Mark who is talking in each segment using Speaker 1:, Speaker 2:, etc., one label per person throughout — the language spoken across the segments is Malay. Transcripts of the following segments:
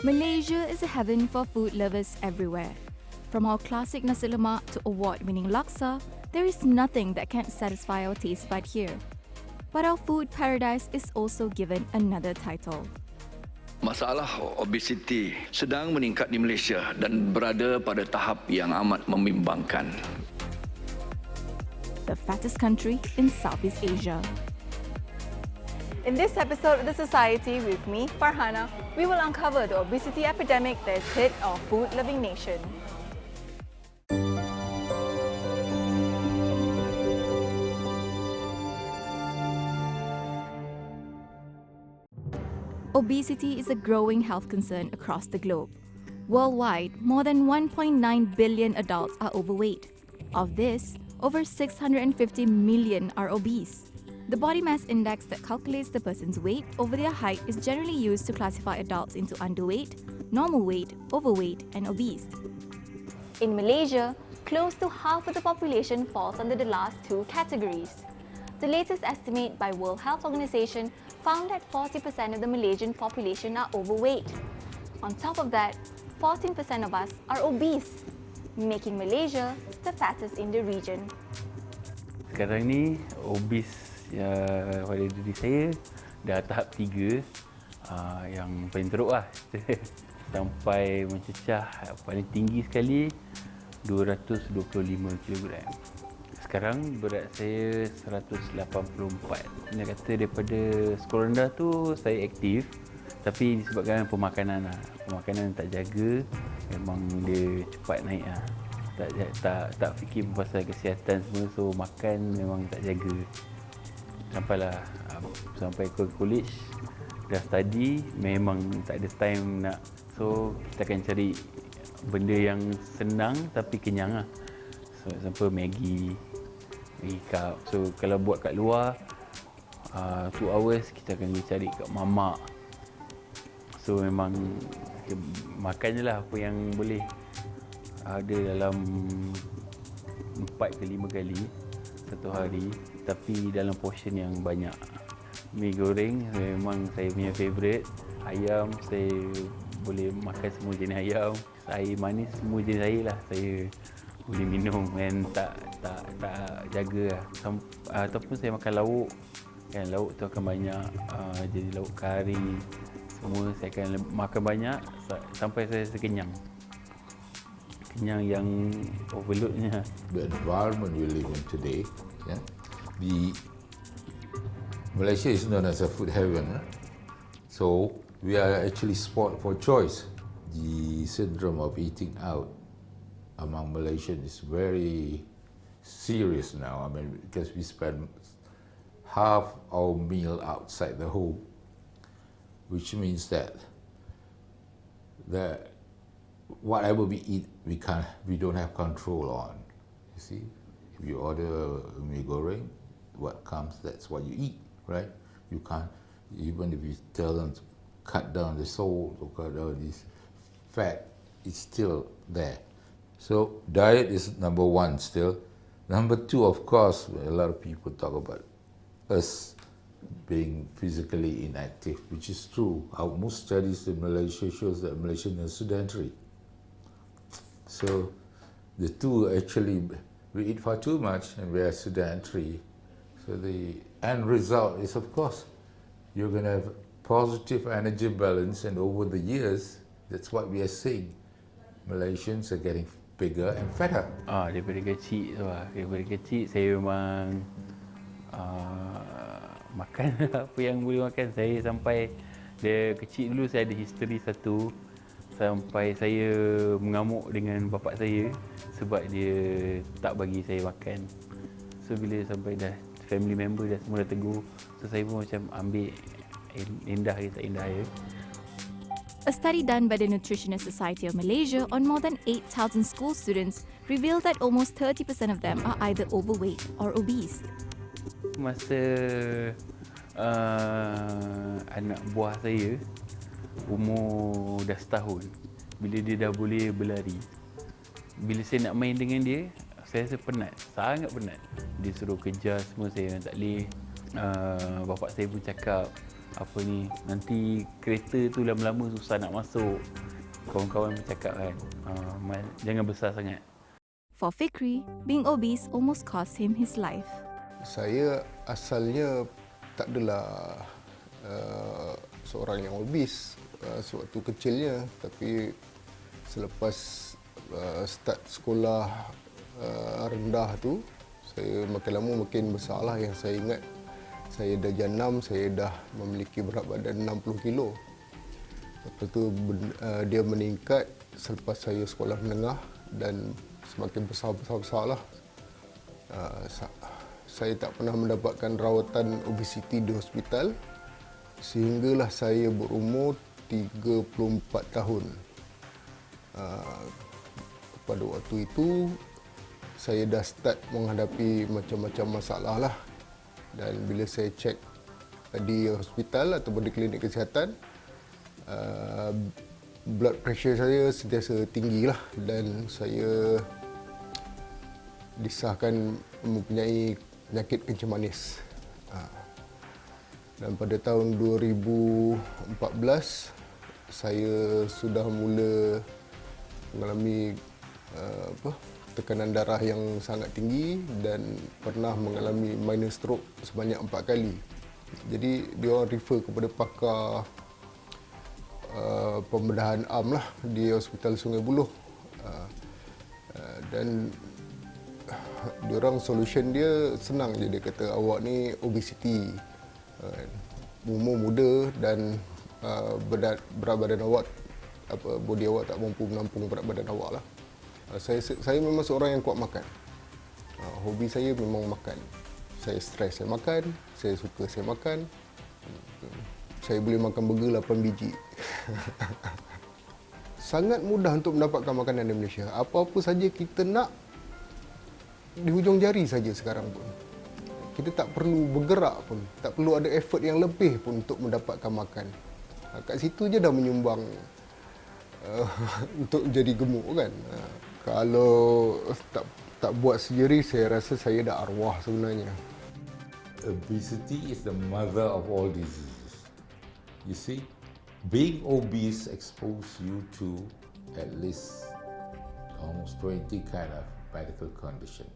Speaker 1: Malaysia is a heaven for food lovers everywhere. From our classic nasi lemak to award-winning laksa, there is nothing that can't satisfy our taste bud here. But our food paradise is also given another title.
Speaker 2: Masalah obesity sedang meningkat di Malaysia dan berada pada tahap yang amat membimbangkan.
Speaker 1: The fattest country in Southeast Asia.
Speaker 3: In this episode of The Society with me, Farhana, we will uncover the obesity epidemic that has hit our food-loving nation.
Speaker 1: Obesity is a growing health concern across the globe. Worldwide, more than 1.9 billion adults are overweight. Of this, over 650 million are obese. The body mass index that calculates the person's weight over their height is generally used to classify adults into underweight, normal weight, overweight, and obese.
Speaker 3: In Malaysia, close to half of the population falls under the last two categories. The latest estimate by World Health Organization found that 40% of the Malaysian population are overweight. On top of that, 14% of us are obese, making Malaysia the fattest in the region.
Speaker 4: Sekarang ni obese pada diri saya dah tahap 3 yang paling teruk lah. Sampai mencecah paling tinggi sekali 225 kg. Sekarang berat saya 184. Dia kata daripada skor rendah tu saya aktif, tapi disebabkan pemakanan lah. Pemakanan tak jaga, memang dia cepat naik lah. Tak fikir pasal kesihatan semua, so makan memang tak jaga. Sampai ke college, dah study, memang tak ada time nak. So kita akan cari benda yang senang tapi kenyang lah. So example Maggi cup. So kalau buat kat luar 2 hours, kita akan pergi cari kat mamak. So memang makan je lah apa yang boleh. Ada dalam 4 ke 5 kali satu hari, tapi dalam portion yang banyak. Mi goreng memang saya punya favourite. Ayam, saya boleh makan semua jenis ayam. Air manis semua jenis air lah saya boleh minum, dan tak jaga lah. Ataupun saya makan lauk, kan lauk tu akan banyak, jadi lauk kari semua saya akan makan banyak sampai saya kenyang yang overloadnya.
Speaker 5: The environment we live in today, yeah, Malaysia is known as a food heaven, so we are actually spot for choice. The syndrome of eating out among Malaysians is very serious now. I mean, because we spend half our meal outside the home, which means that whatever we eat, we don't have control on. You see, if you order mi goreng, what comes, that's what you eat, right? You can't, even if you tell them to cut down the salt or cut down this fat, it's still there. So diet is number 1 still. Number 2, of course, a lot of people talk about us being physically inactive, which is true. Most studies in Malaysia shows that Malaysians are sedentary. So the two actually, we eat far too much and we are sedentary. So the end result is, of course, you're going to have positive energy balance, and over the years, that's what we are seeing. Malaysians are getting bigger and fatter.
Speaker 4: Daripada kecil saya memang makan apa yang boleh makan. Saya sampai dia kecil dulu, saya ada history satu. Sampai saya mengamuk dengan bapa saya sebab dia tak bagi saya makan. So bila sampai dah family member dah semua dah tegur, so saya pun macam ambil indah ke tak indah ya.
Speaker 1: A study done by the Nutritionist Society of Malaysia on more than 8,000 school students revealed that almost 30% of them are either overweight or obese.
Speaker 4: Masa anak buah saya umur dah setahun, bila dia dah boleh berlari, bila saya nak main dengan dia, saya rasa penat, sangat penat. Dia suruh kejar semua, saya tak boleh. Bapak saya pun cakap, apa ni, nanti kereta tu lama-lama susah nak masuk. Kawan-kawan bercakap kan, jangan besar sangat.
Speaker 1: For Fikri, being obese almost cost him his life.
Speaker 6: Saya asalnya tak adalah seorang yang obese sewaktu kecilnya, tapi selepas start sekolah rendah tu, saya makin lama makin besarlah. Yang saya ingat, saya darjah 6, saya dah memiliki berat badan 60 kilo. Lepas tu dia meningkat selepas saya sekolah menengah dan semakin besar-besar lah. Saya tak pernah mendapatkan rawatan obesiti di hospital sehinggalah saya berumur 34 tahun. Pada waktu itu, saya dah start menghadapi macam-macam masalah lah. Dan bila saya cek di hospital ataupun di klinik kesihatan, blood pressure saya sentiasa tinggi lah, dan saya disahkan mempunyai penyakit kencing manis. Dan pada tahun 2014, saya sudah mula mengalami tekanan darah yang sangat tinggi dan pernah mengalami minor stroke sebanyak 4 kali. Jadi dia orang refer kepada pakar pembedahan am lah di Hospital Sungai Buloh. Dan diorang solution dia senang je, dia kata awak ni obesity, umur muda dan berat badan awak, body awak tak mampu menampung berat badan awak lah. Saya memang seorang yang kuat makan. Hobi saya memang makan. Saya stres saya makan, saya suka saya makan. Saya boleh makan burger 8 biji. Sangat mudah untuk mendapatkan makanan di Malaysia. Apa-apa saja kita nak, di hujung jari saja sekarang pun. Kita tak perlu bergerak pun, tak perlu ada effort yang lebih pun untuk mendapatkan makan. Kat situ je dah menyumbang untuk jadi gemuk kan. Kalau tak buat surgery, saya rasa saya dah arwah sebenarnya.
Speaker 5: Obesity is the mother of all diseases. You see, being obese exposes you to at least almost 20 kind of medical conditions.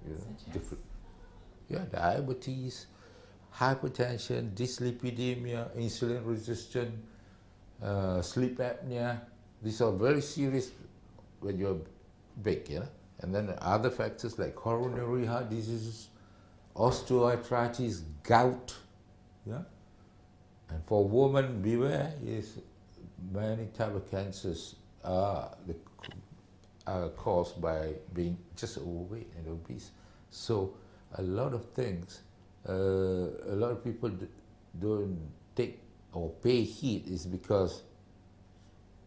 Speaker 5: You know, different. Yeah, diabetes, hypertension, dyslipidemia, insulin resistant, sleep apnea. These are very serious when you're big, you know. And then other factors like coronary heart diseases, osteoarthritis, gout, yeah. And for women, beware, is many type of cancers are caused by being just overweight and obese. So a lot of things, a lot of people don't take or pay heed is because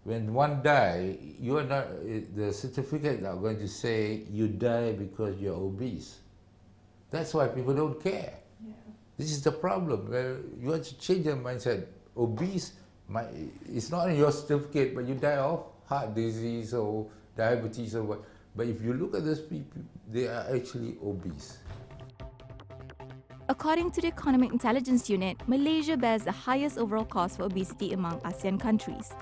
Speaker 5: when one die, you are not, the certificate not going to say you die because you're obese. That's why people don't care. Yeah. This is the problem. Well, you have to change your mindset. Obese, it's not in your certificate, but you die of heart disease or diabetes or what. But if you look at those people, they are actually obese.
Speaker 1: According to the Economic Intelligence Unit, Malaysia bears the highest overall cost for obesity among ASEAN countries.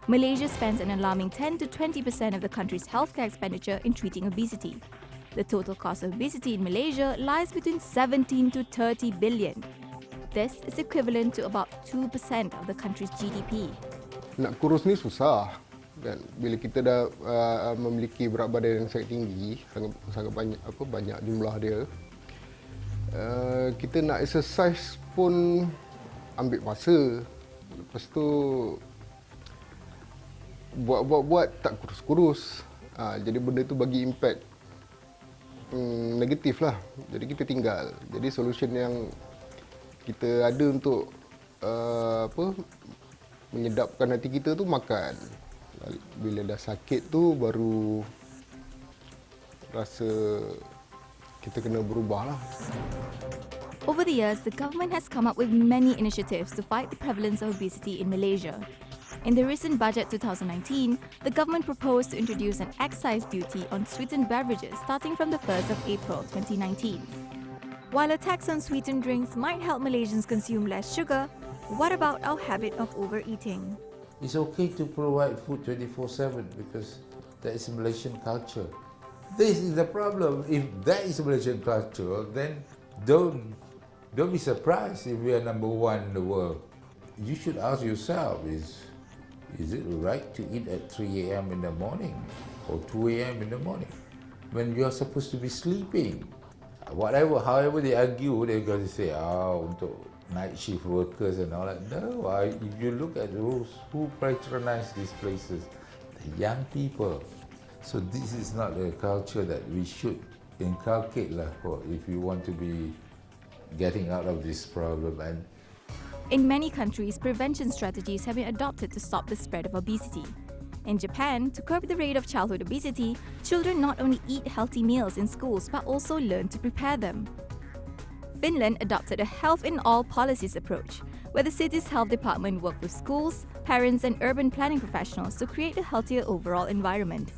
Speaker 1: Malaysia spends an alarming 10 to 20% of the country's healthcare expenditure in treating obesity. The total cost of obesity in Malaysia lies between 17 to 30 billion. This is equivalent to about 2% of the country's GDP.
Speaker 6: Nak kurus ni susah. Dan bila kita dah memiliki berat badan yang sangat tinggi, sangat banyak jumlah dia, kita nak exercise pun ambil masa. Lepas tu buat tak kurus-kurus. Jadi benda tu bagi impact negatif lah. Jadi kita tinggal. Jadi solution yang kita ada untuk menyedapkan hati kita tu makan. Bila dah sakit tu baru rasa kita kena berubah lah.
Speaker 1: Over the years, the government has come up with many initiatives to fight the prevalence of obesity in Malaysia. In the recent budget 2019, the government proposed to introduce an excise duty on sweetened beverages starting from the 1st of April 2019. While a tax on sweetened drinks might help Malaysians consume less sugar, What about our habit of overeating?
Speaker 5: It's okay to provide food 24/7 because that is Malaysian culture. This is the problem. If that is Malaysian culture, then don't be surprised if we are number one in the world. You should ask yourself, is it right to eat at 3 a.m. in the morning or 2 a.m. in the morning when you're supposed to be sleeping? However they argue, they're going to say, untuk night shift workers and all that. No, if you look at those who patronize these places, the young people. So this is not a culture that we should inculcate if you want to be getting out of this problem. And
Speaker 1: in many countries, prevention strategies have been adopted to stop the spread of obesity. In Japan, to curb the rate of childhood obesity, children not only eat healthy meals in schools but also learn to prepare them. Finland adopted a health in all policies approach, where the city's health department worked with schools, parents, and urban planning professionals to create a healthier overall environment.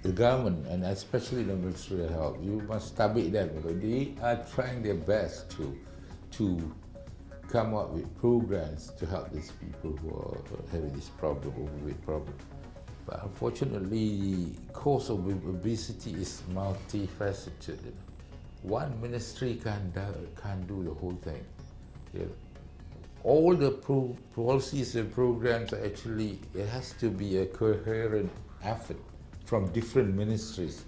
Speaker 5: the government, and especially the Ministry of Health, you must tabik them because they are trying their best to come up with programs to help these people who are having this problem, overweight problem. But unfortunately, the cause of obesity is multifaceted. One ministry can't do the whole thing. Yeah. All the policies and programs are actually, it has to be a coherent effort from different ministries,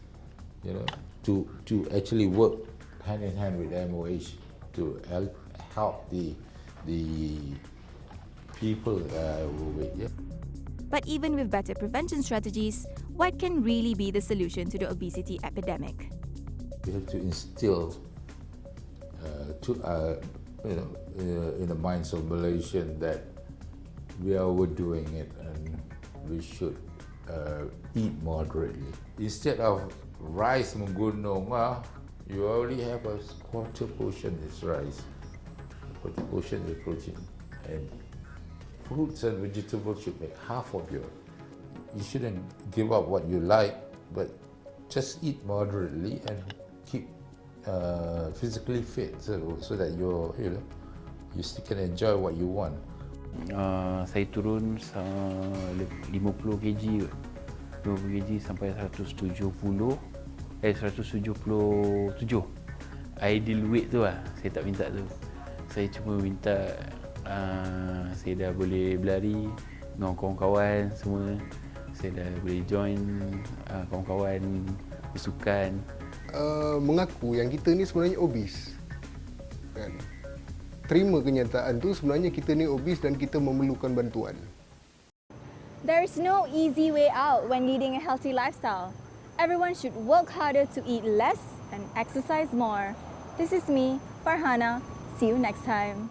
Speaker 5: you know, to actually work hand in hand with MOH to help the people overweight. Yeah.
Speaker 1: But even with better prevention strategies, what can really be the solution to the obesity epidemic?
Speaker 5: We have to instill in the minds of Malaysians that we are overdoing it and we should eat moderately. Instead of rice menggunung, you already have a quarter portion is rice, a quarter portion is protein, and fruits and vegetables should make half of your. You shouldn't give up what you like, but just eat moderately and keep physically fit so that you still can enjoy what you want.
Speaker 4: Saya turun 50 kg kot. 50 kg sampai 177. Ideal weight tu lah, saya tak minta tu. Saya cuma minta saya dah boleh berlari dengan kawan-kawan semua. Saya dah boleh join kawan-kawan bersukan.
Speaker 6: Mengaku yang kita ni sebenarnya obese. Kan? Terima kenyataan tu sebenarnya kita ni obese dan kita memerlukan bantuan.
Speaker 3: There is no easy way out when leading a healthy lifestyle. Everyone should work harder to eat less and exercise more. This is me, Farhana. See you next time.